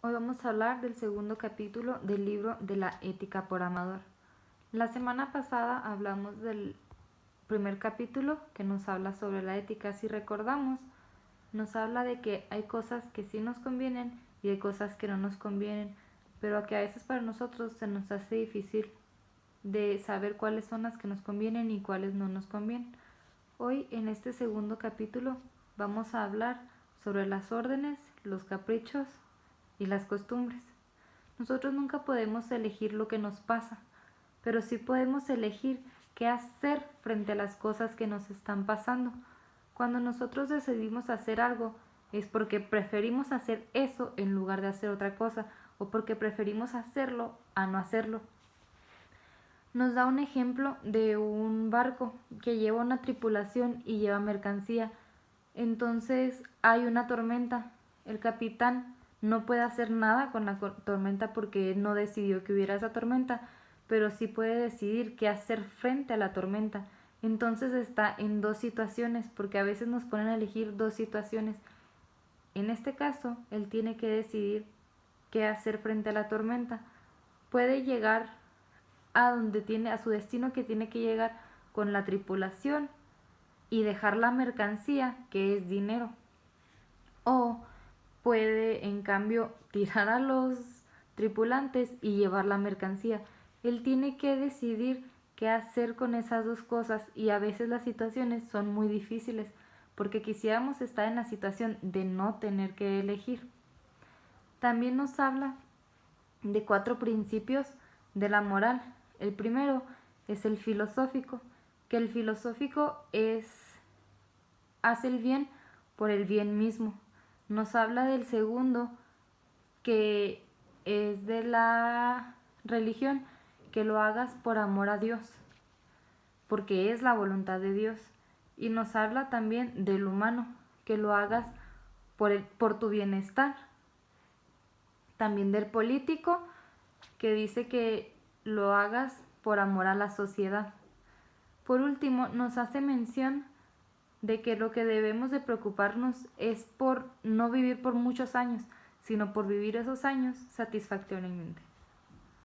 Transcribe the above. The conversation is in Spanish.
Hoy vamos a hablar del segundo capítulo del libro de la ética por Amador. La semana pasada hablamos del primer capítulo que nos habla sobre la ética. Si recordamos, nos habla de que hay cosas que sí nos convienen y hay cosas que no nos convienen, pero que a veces para nosotros se nos hace difícil de saber cuáles son las que nos convienen y cuáles no nos convienen. Hoy en este segundo capítulo vamos a hablar sobre las órdenes, los caprichos y las costumbres. Nosotros nunca podemos elegir lo que nos pasa, pero sí podemos elegir qué hacer frente a las cosas que nos están pasando. Cuando nosotros decidimos hacer algo es porque preferimos hacer eso en lugar de hacer otra cosa, o porque preferimos hacerlo a no hacerlo. Nos da un ejemplo de un barco que lleva una tripulación y lleva mercancía. Entonces hay una tormenta. El capitán no puede hacer nada con la tormenta porque él no decidió que hubiera esa tormenta, pero sí puede decidir qué hacer frente a la tormenta. Entonces está en dos situaciones, porque a veces nos ponen a elegir dos situaciones. En este caso, él tiene que decidir qué hacer frente a la tormenta. Puede llegar a su destino que tiene que llegar con la tripulación y dejar la mercancía, que es dinero. O puede, en cambio, tirar a los tripulantes y llevar la mercancía. Él tiene que decidir qué hacer con esas dos cosas, y a veces las situaciones son muy difíciles porque quisiéramos estar en la situación de no tener que elegir. También nos habla de 4 principios de la moral. El primero es el filosófico, que el filosófico hace el bien por el bien mismo. Nos habla del segundo, que es de la religión, que lo hagas por amor a Dios, porque es la voluntad de Dios. Y nos habla también del humano, que lo hagas por tu bienestar. También del político, que dice que lo hagas por amor a la sociedad. Por último, nos hace mención de que lo que debemos de preocuparnos es por no vivir por muchos años, sino por vivir esos años satisfactoriamente.